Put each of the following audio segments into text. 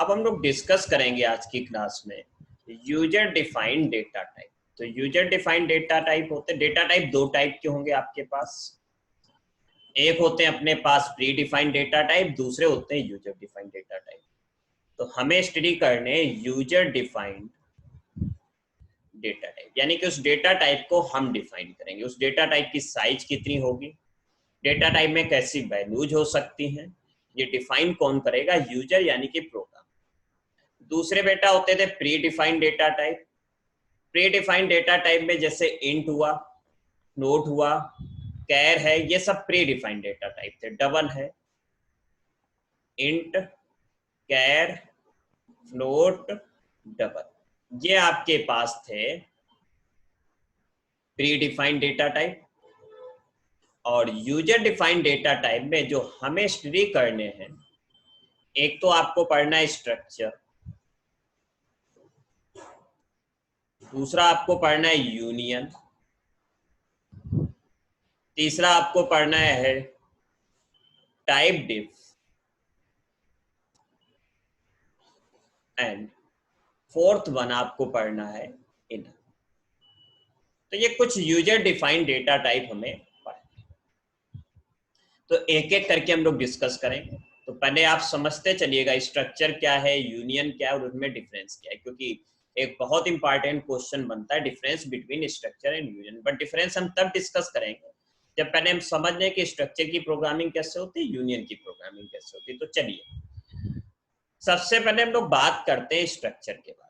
अब हम लोग डिस्कस करेंगे आज की क्लास में यूजर डिफाइंड डेटा टाइप। तो यूजर डिफाइंड डेटा टाइप होते हैं, डेटा टाइप दो टाइप के होंगे आपके पास। एक होते हैं अपने पास प्री डिफाइंड डेटा टाइप, दूसरे होते हैं यूजर डिफाइंड डेटा टाइप। तो हमें स्टडी करने यूजर डिफाइंड डेटा टाइप, यानी कि उस डेटा टाइप को हम डिफाइन करेंगे। उस डेटा टाइप की साइज कितनी होगी, डेटा टाइप में कैसी वैल्यूज हो सकती हैं, ये डिफाइन कौन करेगा, यूजर यानी कि प्रोग्राम। दूसरे बेटा होते थे pre defined data type. Pre defined data type में जैसे इंट हुआ, नोट हुआ, कैर है, ये सब प्री डिफाइंड डेटा टाइप थे। डबल है, इंट, कैर, फ्लोट, डबल, ये आपके पास थे प्री डिफाइंड डेटा टाइप। और यूजर डिफाइंड डेटा टाइप में जो हमें स्टडी करने हैं, एक तो आपको पढ़ना है स्ट्रक्चर, दूसरा आपको पढ़ना है यूनियन, तीसरा आपको पढ़ना है type diff, and fourth one आपको पढ़ना है इनर। तो ये कुछ यूजर डिफाइंड डेटा टाइप हमें पढ़ना। तो एक एक करके हम लोग डिस्कस करेंगे। तो पहले आप समझते चलिएगा स्ट्रक्चर क्या है, यूनियन क्या है और उनमें डिफरेंस क्या है, क्योंकि एक बहुत इंपॉर्टेंट क्वेश्चन बनता है difference between structure and union. But difference हम तब डिस्कस करेंगे जब पहले हम समझ लें कि स्ट्रक्चर की प्रोग्रामिंग कैसे होती है, यूनियन की प्रोग्रामिंग कैसे होती है। तो चलिए सबसे पहले हम लोग बात करते हैं स्ट्रक्चर के बारे में।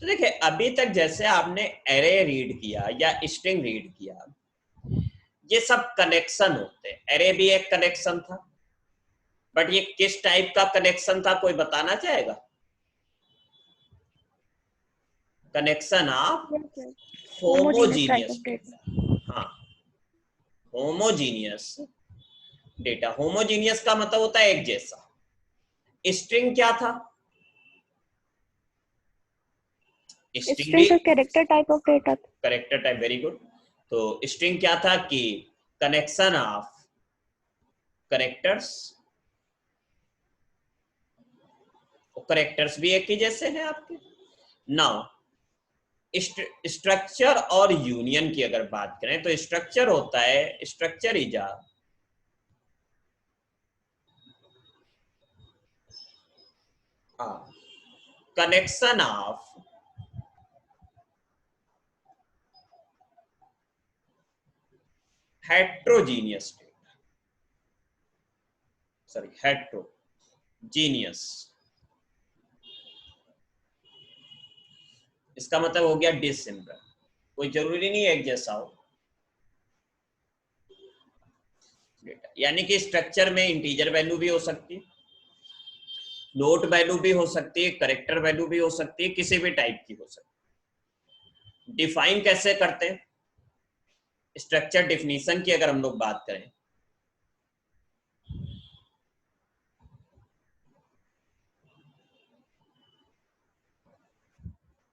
तो देखिए अभी तक जैसे आपने एरे रीड किया या स्ट्रिंग रीड किया, ये सब कनेक्शन होते हैं। एरे भी एक कनेक्शन था, बट ये किस टाइप का कनेक्शन था कोई बताना चाहेगा? Connection of homogeneous data. हाँ, होमोजीनियस डेटा। होमोजीनियस का मतलब होता है एक जैसा। स्ट्रिंग क्या था? स्ट्रिंग का character type of data. Character type, very good. तो स्ट्रिंग क्या था कि कनेक्शन ऑफ कैरेक्टर्स, कैरेक्टर्स भी एक ही जैसे हैं आपके। नाउ स्ट्रक्चर और यूनियन की अगर बात करें तो स्ट्रक्चर होता है, structure is a connection of heterogeneous data, sorry heterogeneous. इसका मतलब हो गया डिसिमिलर, कोई जरूरी नहीं एक जैसा हो डेटा। यानी कि स्ट्रक्चर में इंटीजर वैल्यू भी हो सकती है, नोट वैल्यू भी हो सकती है, कैरेक्टर वैल्यू भी हो सकती है, किसी भी टाइप की हो सकती है। डिफाइन कैसे करते हैं? स्ट्रक्चर डिफिनीशन की अगर हम लोग बात करें,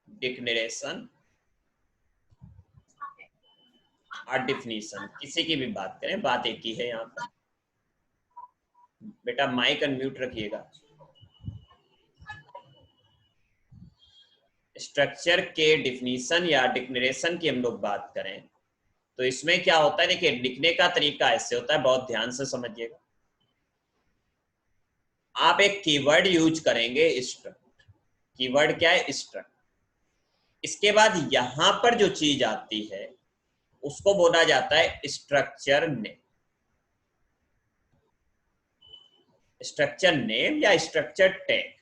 डिक्लेरेशन और डिफिनीशन, किसी की भी बात करें, बात एक ही है। यहाँ पर बेटा माइक अनम्यूट रखिएगा। स्ट्रक्चर के डिफिनीशन या डिक्लेरेशन की हम लोग बात करें तो इसमें क्या होता है, देखिए लिखने का तरीका ऐसे होता है, बहुत ध्यान से समझिएगा। आप एक कीवर्ड यूज करेंगे स्ट्रक्ट। कीवर्ड क्या है? स्ट्रक्ट। इसके बाद यहां पर जो चीज आती है उसको बोला जाता है स्ट्रक्चर नेम। स्ट्रक्चर नेम या स्ट्रक्चर टैग।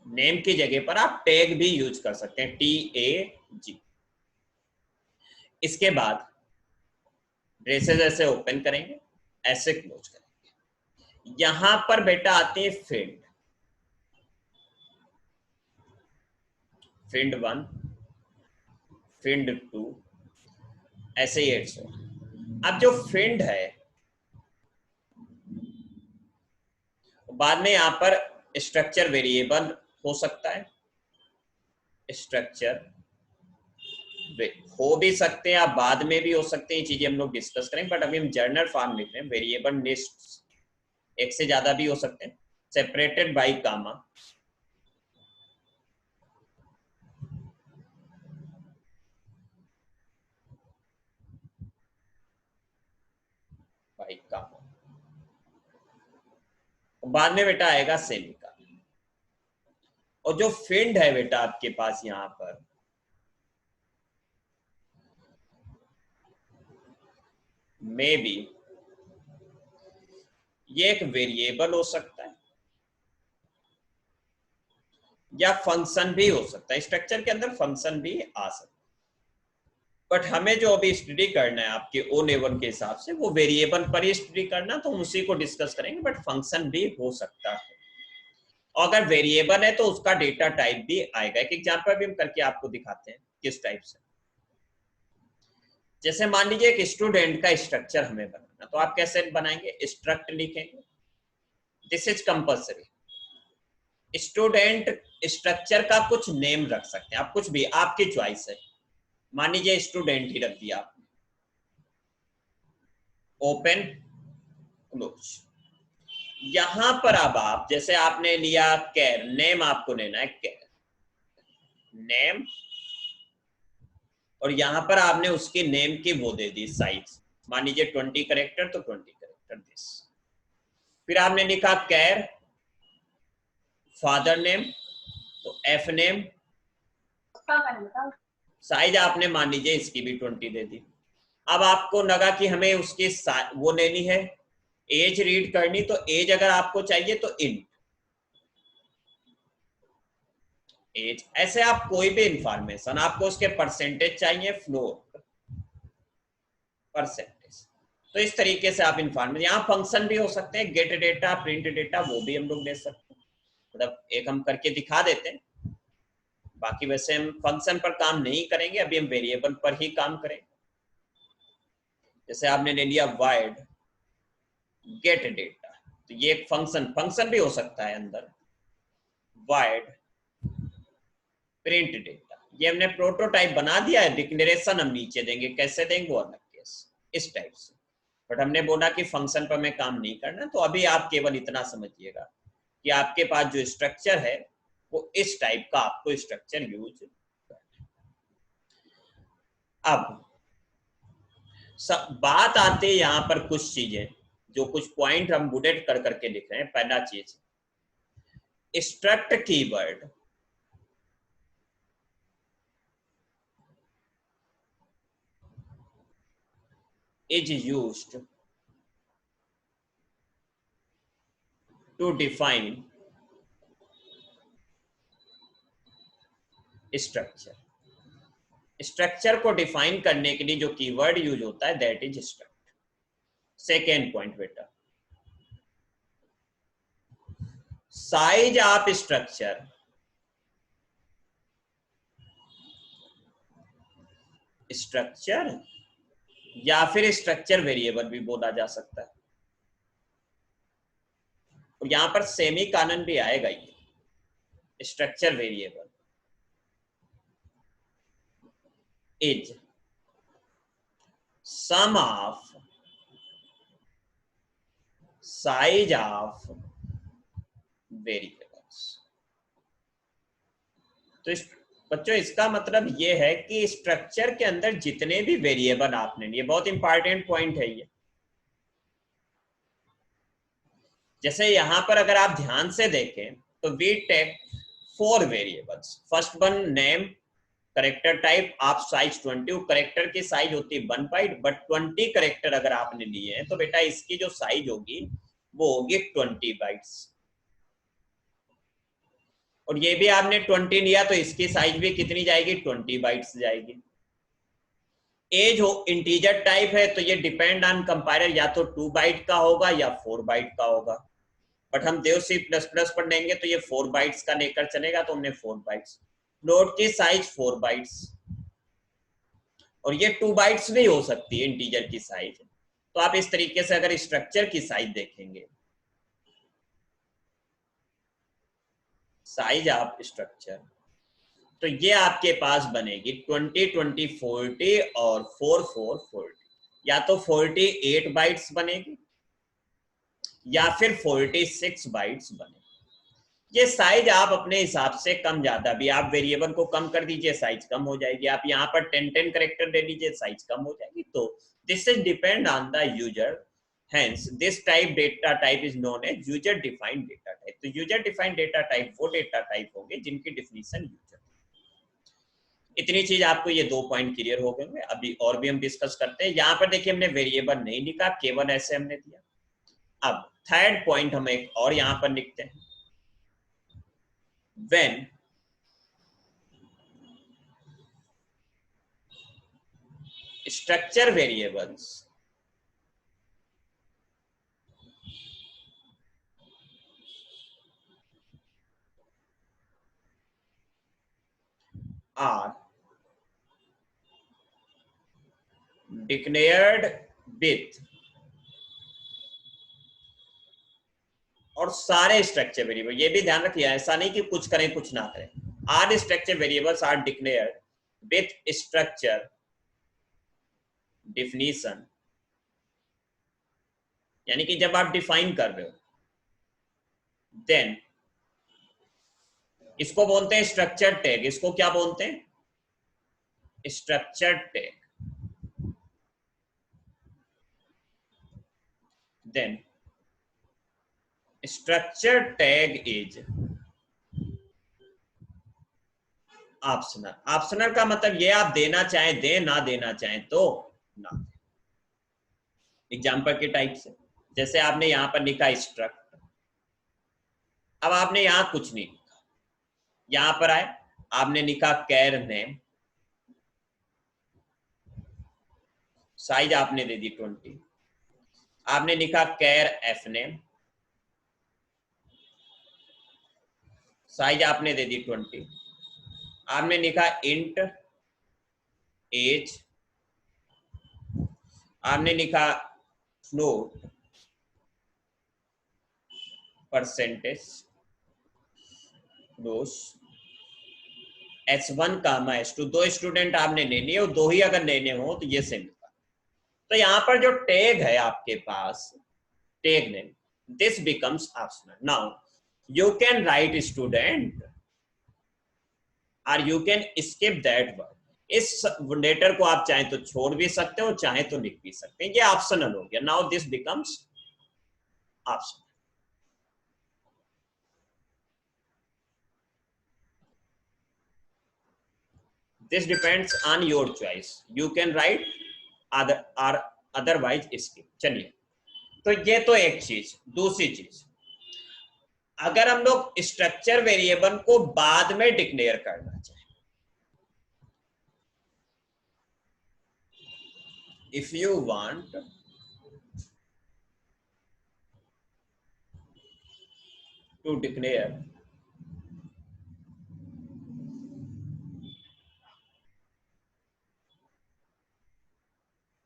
नेम की जगह पर आप टैग भी यूज कर सकते हैं, TAG। इसके बाद ब्रेसेस ऐसे ओपन करेंगे, ऐसे क्लोज करेंगे। यहां पर बेटा आते हैं फील्ड, फील्ड 1, फील्ड 2, ऐसे ही एड्स। अब जो फील्ड है बाद में यहां पर स्ट्रक्चर वेरिएबल हो सकता है, स्ट्रक्चर हो भी सकते हैं, आप बाद में भी हो सकते हैं, ये चीजें हम लोग डिस्कस करें। बट अभी हम जर्नल फॉर्म लिख रहे हैं, वेरिएबल लिस्ट एक से ज्यादा भी हो सकते हैं, सेपरेटेड बाई कामा, बाई कामा, बाद में बेटा आएगा सेमिका। और जो फिंड है बेटा आपके पास यहां पर, मे बी ये एक वेरिएबल हो सकता है या फंक्शन भी हो सकता है, स्ट्रक्चर के अंदर फंक्शन भी आ सकता है, बट हमें जो अभी स्टडी करना है आपके O-लेवल के हिसाब से वो वेरिएबल पर ही स्टडी करना, तो हम उसी को डिस्कस करेंगे, बट फंक्शन भी हो सकता है। और अगर वेरिएबल है तो उसका डेटा टाइप भी आएगा। एक एग्जांपल भी हम करके आपको दिखाते हैं किस टाइप से। जैसे मान लीजिए एक स्टूडेंट का स्ट्रक्चर हमें बनाना, तो आप कैसे बनाएंगे, स्ट्रक्ट लिखेंगे, this is compulsory. Student structure का कुछ नेम रख सकते हैं आप, कुछ भी आपकी चॉइस है, मान लीजिए स्टूडेंट ही रख दिया आपने, ओपन क्लोज। यहां पर अब आप जैसे आपने लिया कैर, नेम आपको लेना है कैर, नेम, और यहां पर आपने उसके नेम की वो दे दी साइज, मान लीजिए 20 करेक्टर, तो 20 करेक्टर दिस। फिर आपने लिखा कैर फादर नेम, तो एफ नेम, साइज आपने मान लीजिए इसकी भी 20 दे दी। अब आपको लगा कि हमें उसकी वो लेनी है, एज रीड करनी, तो एज अगर आपको चाहिए तो इंट एज, ऐसे आप कोई भी इंफॉर्मेशन, आपको उसके परसेंटेज चाहिए, फ्लोर परसेंटेज, तो इस तरीके से आप इंफॉर्मेशन, यहाँ फंक्शन भी हो सकते हैं, गेट डेटा, प्रिंट डेटा, वो भी हम लोग ले सकते हैं, मतलब एक हम करके दिखा देते हैं। बाकी वैसे हम फंक्शन पर काम नहीं करेंगे, अभी हम वेरिएबल पर ही काम करेंगे। जैसे आपने ले लिया वाइड गेट डेटा, तो ये एक फंक्शन भी हो सकता है अंदर, वाइड प्रिंट डेटा, ये हमने प्रोटोटाइप बना दिया है, डिक्लेरेशन हम नीचे देंगे, कैसे देंगे वो अलग केस, इस टाइप से। बट हमने बोला कि फंक्शन पर हमें काम नहीं करना, तो अभी आप केवल इतना समझिएगा कि आपके पास जो स्ट्रक्चर है वो इस टाइप का आपको स्ट्रक्चर यूज करना। अब बात आती है यहां पर कुछ चीजें, जो कुछ पॉइंट हम बुलेट कर करके लिख रहे हैं। पहला चीज, struct keyword is used to define structure। Structure को डिफाइन करने के लिए जो कीवर्ड यूज होता है that is struct. Second point बेटा, साइज ऑफ स्ट्रक्चर या फिर स्ट्रक्चर वेरिएबल भी बोला जा सकता है, और यहां पर सेमी कॉलन भी आएगा, ये structure variable is sum of size of variables. तो बच्चों इसका मतलब ये है कि स्ट्रक्चर के अंदर जितने भी वेरिएबल आपने लिए, बहुत इंपॉर्टेंट पॉइंट है ये। जैसे यहां पर अगर आप ध्यान से देखें तो we take 4 variables, first one name, character type, आप साइज 20, करेक्टर की साइज होती है 1 बाइट, बट 20 करेक्टर अगर आपने लिए हैं तो बेटा इसकी जो साइज होगी वो होगी 20 बाइट्स। और ये भी आपने 20 लिया तो इसकी साइज भी कितनी जाएगी, 20 बाइट्स जाएगी। एज हो इंटीजर टाइप है तो ये डिपेंड ऑन कंपाइलर, या तो 2 बाइट का होगा या 4 बाइट का होगा, बट हम देव C++ पर लेंगे तो ये 4 बाइट्स का लेकर चलेगा, तो हमने 4 बाइट्स। फ्लोट की साइज 4 बाइट्स, और ये 2 बाइट्स भी हो सकती है इंटीजर की साइज। तो आप इस तरीके से अगर स्ट्रक्चर की साइज देखेंगे, साइज ऑफ स्ट्रक्चर, तो ये आपके पास बनेगी 20, 20, 40 और 4, 4, 40, या तो 48 बाइट्स बनेगी या फिर 46 बाइट्स बने। ये साइज आप अपने हिसाब से कम ज्यादा भी, आप वेरिएबल को कम कर दीजिए साइज कम हो जाएगी, आप यहाँ पर 10 करेक्टर दे दीजिए साइज कम हो जाएगी। तो this is depend on the user, hence this type data type is known as user defined data type. तो यूजर डिफाइंड डेटा टाइप वो डेटा टाइप होंगे जिनकी डिफिनीशन यूजर। इतनी चीज आपको, ये 2 पॉइंट क्लियर हो गए। अभी और भी हम डिस्कस करते हैं। यहाँ पर देखिए हमने वेरिएबल नहीं लिखा, केवल ऐसे हमने दिया। अब थर्ड पॉइंट हम एक और यहाँ पर लिखते हैं, when structure variables are declared with, और सारे स्ट्रक्चर वेरिएबल, ये भी ध्यान रखिए, ऐसा नहीं कि कुछ करें कुछ ना करें, are structure variables are declared with structure definition, यानी कि जब आप डिफाइन कर रहे हो, देन इसको बोलते हैं स्ट्रक्चर टैग। इसको क्या बोलते हैं? Structure tag. Then structure tag is optional. Optional का मतलब ये आप देना चाहें दें, ना देना चाहें तो ना दें। एग्जाम्पल के टाइप से, जैसे आपने यहां पर लिखा स्ट्रक्ट, अब आपने यहां कुछ नहीं लिखा, यहां पर आए आपने लिखा कैर नेम, साइज आपने दे दी 20, आपने लिखा कैर एफ नेम, साइज आपने दे दी 20, आपने लिखा इंट एज, आपने लिखा फ्लोट परसेंटेज रोज h1 कामा h2, 2 स्टूडेंट आपने लेने हैं और 2 ही अगर लेने हो तो ये सेम। तो यहां पर जो टैग है आपके पास, tag name, this becomes optional. Now you can write student और you can skip that word. इस लेटर को आप चाहें तो छोड़ भी सकते हो, चाहे तो लिख भी सकते हैं, ये ऑप्शनल हो गया। Now this becomes optional. This depends on your choice. You can write other or otherwise skip. चलिए, तो ये तो एक चीज। दूसरी चीज, अगर हम लोग स्ट्रक्चर वेरिएबल को बाद में डिक्लेयर करना चाहें, if you want to declare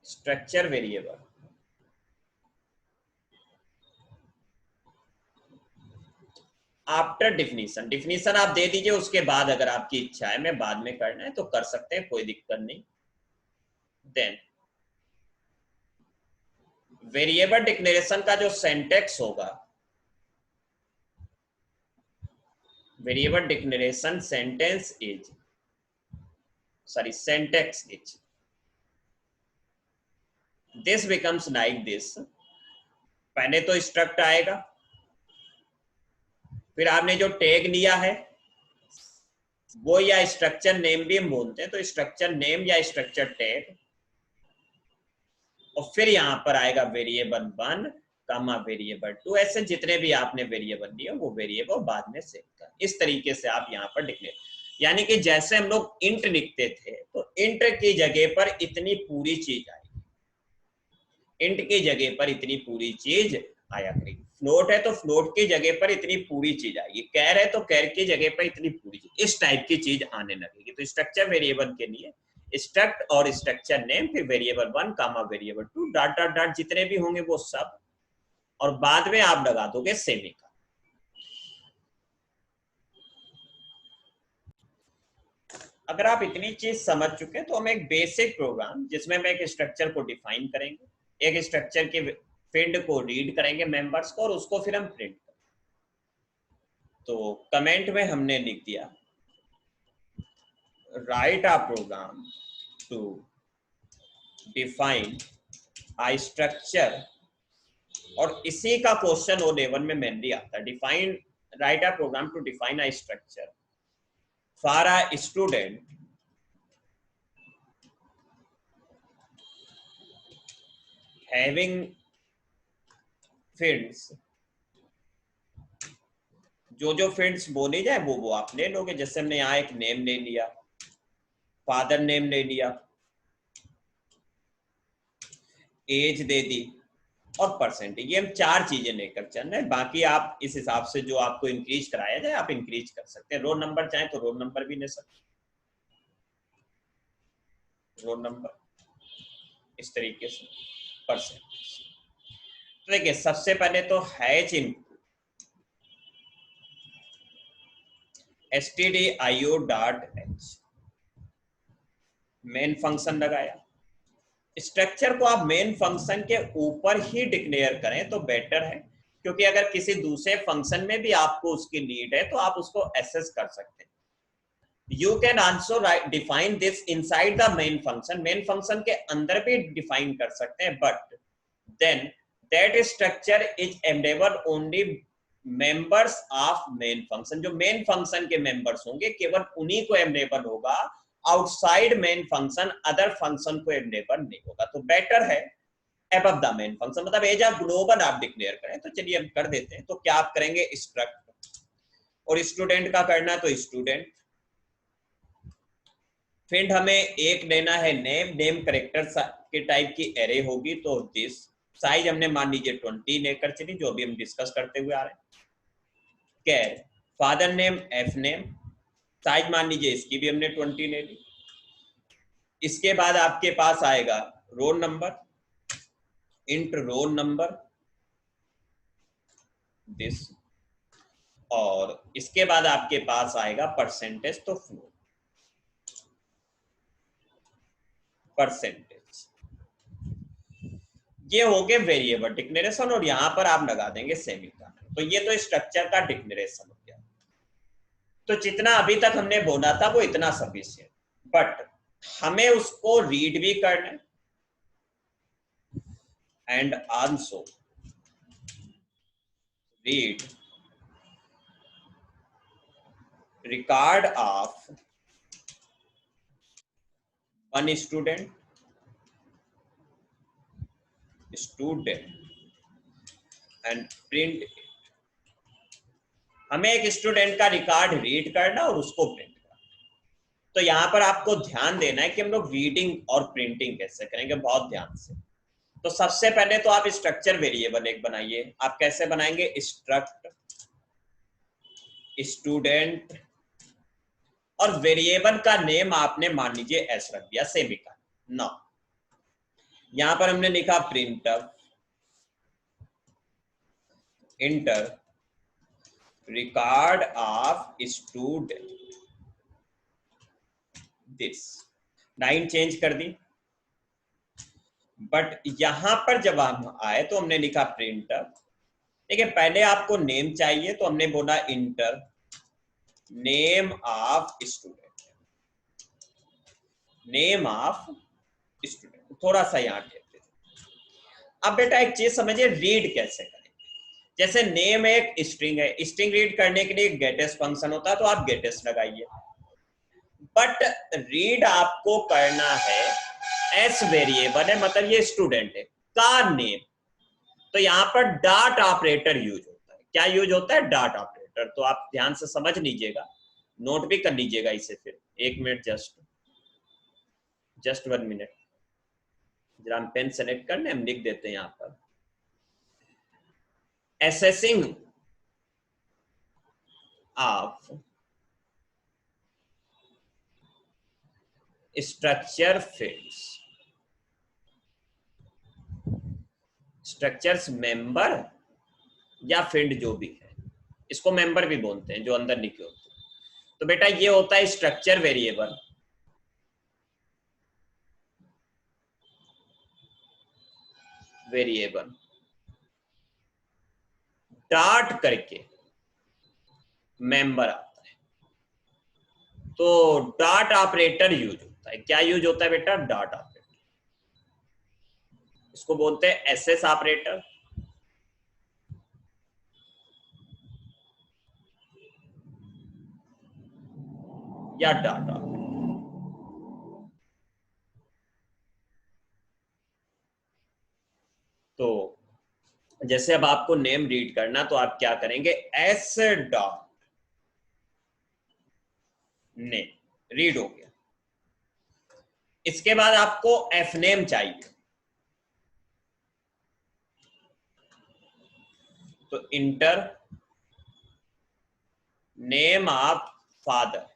structure variable after definition, definition आप दे दीजिए, उसके बाद अगर आपकी इच्छा है मैं बाद में करना है तो कर सकते हैं, कोई दिक्कत नहीं। देन वेरिएबल डिक्लेरेशन का जो सिंटैक्स होगा, variable declaration sentence is, sorry syntax is, this becomes like this. पहले तो स्ट्रक्ट आएगा, फिर आपने जो टैग लिया है वो, या स्ट्रक्चर नेम भी हम बोलते हैं, तो स्ट्रक्चर नेम या स्ट्रक्चर टैग, और फिर यहां पर आएगा वेरिएबल 1 कामा वेरिएबल 2, ऐसे जितने भी आपने वेरिएबल लिए वो वेरिएबल बाद में सेव कर। इस तरीके से आप यहां पर डिक्लेयर, यानी कि जैसे हम लोग इंट लिखते थे तो इंट की जगह पर इतनी पूरी चीज आएगी, इंट की जगह पर इतनी पूरी चीज आया करेगी। फ्लोट है तो फ्लोट की जगह पर इतनी पूरी चीज आएगी, कैर है तो कैर की जगह पर इतनी पूरी चीज, इस टाइप की चीज आने लगेगी। तो स्ट्रक्चर वेरिएबल के लिए स्ट्रक्ट और स्ट्रक्चर नेम, फिर वेरिएबल 1 कामा वेरिएबल 2, डॉट डॉट डॉट जितने भी होंगे वो सब, और बाद में आप लगा दोगे सेमिकोलन। अगर आप इतनी चीज समझ चुके तो हम एक बेसिक प्रोग्राम जिसमें हम एक स्ट्रक्चर को डिफाइन करेंगे, एक स्ट्रक्चर के फील्ड को रीड करेंगे मेंबर्स को और उसको फिर हम प्रिंट करेंगे। तो कमेंट में हमने लिख दिया write a program to define a structure, और इसी का क्वेश्चन ओ लेवल में मेनली आता है। Define write a program to define a structure for a student having fields. जो फील्ड्स बोली जाए वो आप ले लोगे। जैसे हमने यहाँ एक नेम ले लिया, फादर नेम ले लिया, एज दे दी और परसेंटेज। ये हम 4 चीजें लेकर चल रहे हैं। बाकी आप इस हिसाब से जो आपको इंक्रीज कराया जाए आप इंक्रीज कर सकते हैं। रोल नंबर चाहे तो रोल नंबर भी ले सकते हैं, रोल नंबर इस तरीके से, परसेंटेज। तो देखिए सबसे पहले तो hatch input stdio.h main function लगाया। स्ट्रक्चर को आप मेन फंक्शन के ऊपर ही डिक्लेयर करें तो बेटर है, क्योंकि अगर किसी दूसरे फंक्शन में भी आपको उसकी नीड है तो आप उसको एक्सेस कर सकते हैं। You can also define this inside the main function. Main function के अंदर भी डिफाइन कर सकते हैं, but then that structure is available only members of main function. जो मेन फंक्शन के मेंबर्स होंगे केवल उन्हीं को अवेलेबल होगा, outside main function other function को अवेलेबल नहीं होगा। तो बेटर है above the main function, मतलब एज अ ग्लोबल आप डिक्लेयर करें। तो चलिए हम कर देते हैं। तो क्या आप करेंगे, स्ट्रक्ट, और स्टूडेंट का करना तो स्टूडेंट। फील्ड हमें एक लेना है नेम, नेम करेक्टर के टाइप की एरे होगी तो दिस। साइज हमने मान लीजिए 20 लेकर चली, जो अभी हम डिस्कस करते हुए आ रहे हैं। कैर father name F name, size मान लीजिए इसकी भी हमने 20 ले ली। इसके बाद आपके पास आएगा roll number, int roll number this, और इसके बाद आपके पास आएगा परसेंटेज, तो फ्लोट परसेंटेज। ये हो गए वेरिएबल डिक्लेरेशन, और यहां पर आप लगा देंगे सेमीकोलन। तो ये तो स्ट्रक्चर का डिक्लेरेशन हो गया। तो जितना अभी तक हमने बोला था वो इतना सफिशिएंट, बट हमें उसको रीड भी करना है and also read record of one student and print. हमें एक स्टूडेंट का रिकॉर्ड रीड करना और उसको प्रिंट करना। तो यहां पर आपको ध्यान देना है कि हम लोग रीडिंग और प्रिंटिंग कैसे करेंगे, बहुत ध्यान से। तो सबसे पहले तो आप स्ट्रक्चर वेरिएबल एक बनाइए। आप कैसे बनाएंगे, स्ट्रक्ट स्टूडेंट, और वेरिएबल का नेम आपने मान लीजिए एस रख दिया, सेमीकोलन। नाउ यहां पर हमने लिखा printer inter record of student this. Line change कर दी, बट यहां पर जब हम आए तो हमने लिखा प्रिंटर। देखिए पहले आपको नेम चाहिए तो हमने बोला inter name of student, name of student. थोड़ा सा यहां टेप दे। अब बेटा एक चीज समझिए, रीड कैसे करें। जैसे नेम एक स्ट्रिंग है, स्ट्रिंग रीड करने के लिए गेटेस्ट फंक्शन होता है, तो आप गेटेस्ट लगाइए। बट रीड आपको करना है एस वेरिएबल है, मतलब ये स्टूडेंट है का नेम। तो यहां पर डॉट ऑपरेटर यूज होता है। क्या यूज होता है, डॉट ऑपरेटर। तो आप ध्यान से समझ लीजिएगा, नोट भी कर लीजिएगा इसे। फिर 1 मिनट, जस्ट 1 मिनट, जरा हम पेन सेलेक्ट कर लें, हम लिख देते हैं यहां पर assessing of structure fields, structures member या फील्ड जो भी है, इसको मेंबर भी बोलते हैं जो अंदर लिखे होते हैं। तो बेटा ये होता है स्ट्रक्चर वेरिएबल। वेरिएबल डॉट करके मेंबर आता है, तो डॉट ऑपरेटर यूज होता है। क्या यूज होता है बेटा? Dot operator. इसको बोलते हैं एसएस ऑपरेटर, या डॉट ऑपरेटर। तो जैसे अब आपको नेम रीड करना, तो आप क्या करेंगे? एस डॉट नेम रीड हो गया। इसके बाद आपको एफ नेम चाहिए, तो inter name of father,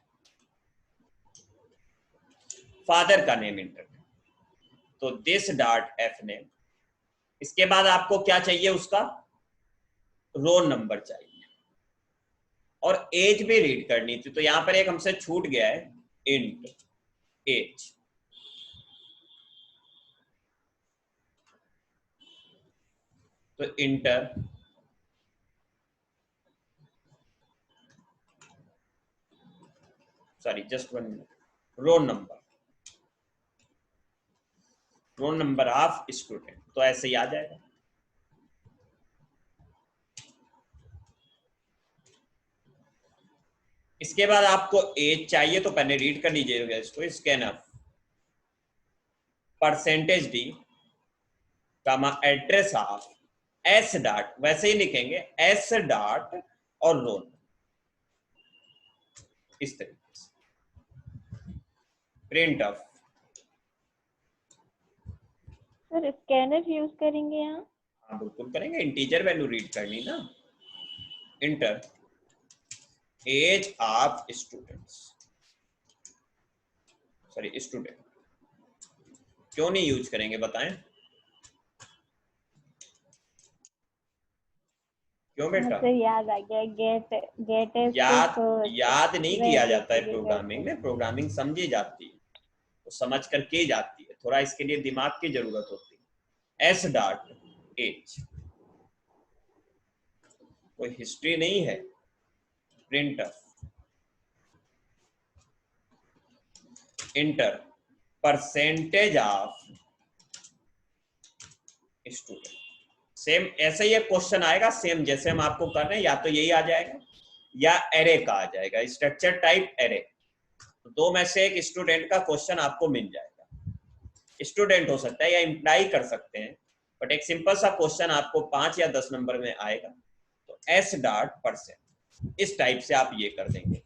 father का नेम इंटर, तो दिस डॉट एफ नेम। इसके बाद आपको क्या चाहिए? उसका रोल नंबर चाहिए और एज भी रीड करनी थी, तो यहां पर एक हमसे छूट गया है, इंट एज। तो inter just 1 minute, roll number, roll number of student, तो ऐसे ही आ जाएगा। इसके बाद आपको एज चाहिए, तो पहले रीड कर लीजिएगा इसको, scanf percentage d comma address of s dot, वैसे ही लिखेंगे एस डॉट और रोल, इस तरीके से print of. Sir scanner use करेंगे यहाँ? हाँ बिल्कुल करेंगे, इंटीजर वैल्यू रीड करनी ना। Enter age of students, sorry student, क्यों नहीं यूज करेंगे बताएं? क्यों बेटा? सर याद आ गया, गेट गेट याद नहीं किया जाता है प्रोग्रामिंग में, प्रोग्रामिंग समझी जाती है, तो समझ कर की जाती है, थोड़ा इसके लिए दिमाग की जरूरत होती है। एस डॉट एज, कोई हिस्ट्री नहीं है। Print inter percentage of student, same ऐसे ही एक क्वेश्चन आएगा, सेम जैसे हम आपको कर रहे हैं, या तो यही आ जाएगा या एरे का आ जाएगा, स्ट्रक्चर टाइप एरे। तो दो में से एक स्टूडेंट का क्वेश्चन आपको मिल जाएगा। स्टूडेंट हो सकता है या इंप्लाई कर सकते हैं, बट एक सिंपल सा क्वेश्चन आपको 5 या 10 नंबर में आएगा। तो एस डॉट परसेंट, इस टाइप से आप ये कर देंगे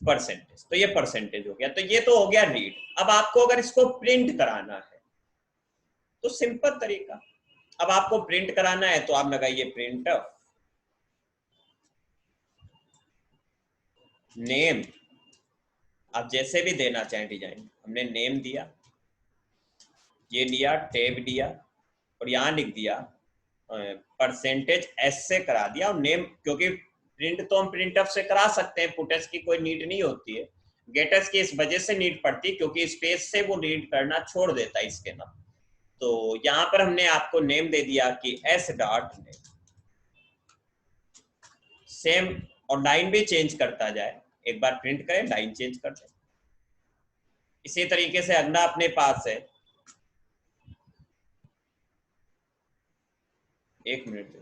परसेंटेज, तो ये परसेंटेज हो गया। तो ये तो हो गया रीड। अब आपको अगर इसको प्रिंट कराना है तो सिंपल तरीका, अब आपको प्रिंट कराना है तो आप लगाइए प्रिंट नेम, आप जैसे भी देना चाहें डिजाइन। हमने नेम दिया, ये लिया टैब दिया और यहां लिख दिया परसेंटेज एस से करा दिया, और नेम, क्योंकि प्रिंट तो हम प्रिंट अप से करा सकते हैं, पुटस की कोई नीड नहीं होती है। गेटस की इस वजह से नीड पड़ती है क्योंकि स्पेस से वो रीड करना छोड़ देता है इसके नाम। तो यहां पर हमने आपको नेम दे दिया कि एस डॉट नेम, सेम, और लाइन भी चेंज करता जाए, एक बार प्रिंट करें लाइन चेंज कर दें। इसी तरीके से अगला अपने पास है, एक मिनट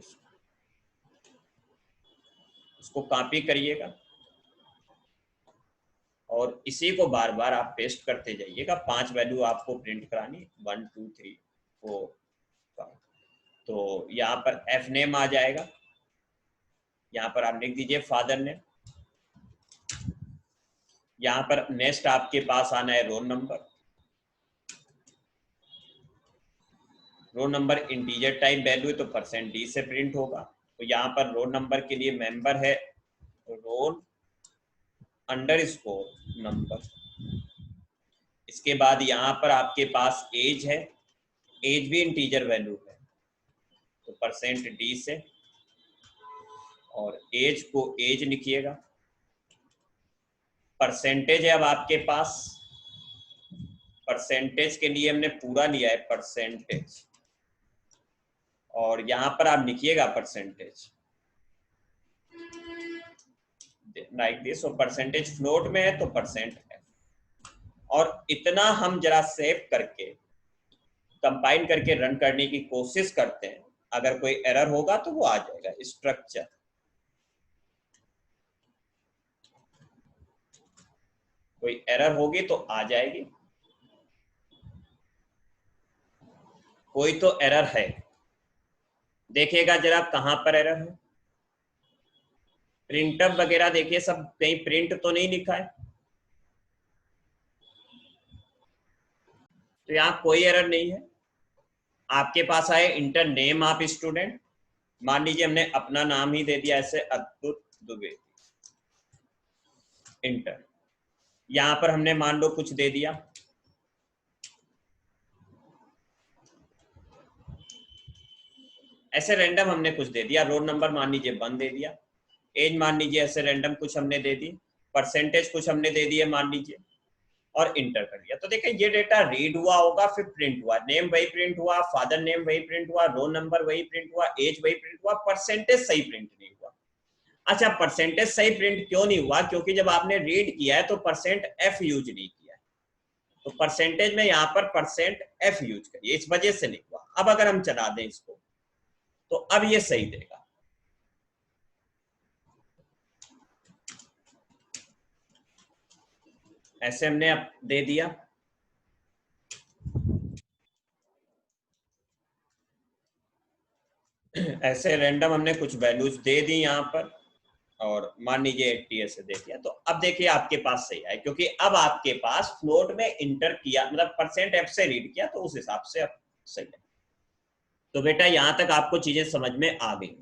उसको कॉपी करिएगा और इसी को बार बार आप पेस्ट करते जाइएगा। 5 वैल्यू आपको प्रिंट करानी, 1 2 3 4 5। तो यहाँ पर एफ नेम आ जाएगा, यहाँ पर आप लिख दीजिए फादर नेम। यहाँ पर नेक्स्ट आपके पास आना है roll number, roll number integer type value है तो परसेंट डी से प्रिंट होगा। तो यहाँ पर रोल नंबर के लिए मेंबर है रोल अंडरस्कोर नंबर। इसके बाद यहाँ पर आपके पास एज है, एज भी इंटीजर वैल्यू है तो परसेंट डी से, और एज को एज लिखिएगा। परसेंटेज है अब आपके पास, परसेंटेज के लिए हमने पूरा लिया है परसेंटेज, और यहां पर आप लिखिएगा परसेंटेज लाइक दिस, और परसेंटेज फ्लोट में है तो परसेंट है। और इतना हम जरा सेव करके कंपाइल करके रन करने की कोशिश करते हैं, अगर कोई एरर होगा तो वो आ जाएगा। स्ट्रक्चर कोई एरर होगी तो आ जाएगी, कोई तो एरर है। देखिएगा जरा कहां पर एरर है। प्रिंटअप वगैरह देखिए, सब कहीं प्रिंट तो नहीं लिखा है, तो यहाँ कोई एरर नहीं है। आपके पास आए इंटर नेम ऑफ स्टूडेंट, मान लीजिए हमने अपना नाम ही दे दिया ऐसे अद्भुत द्विवेदी, इंटर। यहां पर हमने मान लो कुछ दे दिया, ऐसे रैंडम हमने कुछ दे दिया, रोल नंबर मान लीजिए 1 दे दिया, एज मान लीजिए ऐसे रैंडम कुछ हमने दे दी, परसेंटेज कुछ हमने दे दिए मान लीजिए, और इंटर कर दिया। तो देखिए ये डेटा रीड हुआ होगा, फिर प्रिंट हुआ, नेम वही प्रिंट हुआ, फादर नेम वही प्रिंट हुआ, रोल नंबर वही प्रिंट हुआ, एज वही प्रिंट हुआ, परसेंटेज सही प्रिंट नहीं हुआ। अच्छा, परसेंटेज सही प्रिंट क्यों नहीं हुआ? क्योंकि जब आपने रीड किया है तो परसेंट एफ यूज नहीं किया है, तो परसेंटेज में यहाँ पर परसेंट एफ यूज करिए, इस वजह से नहीं हुआ। अब अगर हम चला दें इसको तो अब ये सही देगा। ऐसे हमने अब दे दिया, ऐसे रैंडम हमने कुछ वैल्यूज दे दी यहाँ पर, और मान लीजिए 80 ऐसे दे दिया। तो अब देखिए आपके पास सही है, क्योंकि अब आपके पास फ्लोट में इंटर किया, मतलब परसेंट एफ से रीड किया, तो उस हिसाब से अब सही है। तो बेटा यहां तक आपको चीजें समझ में आ गई।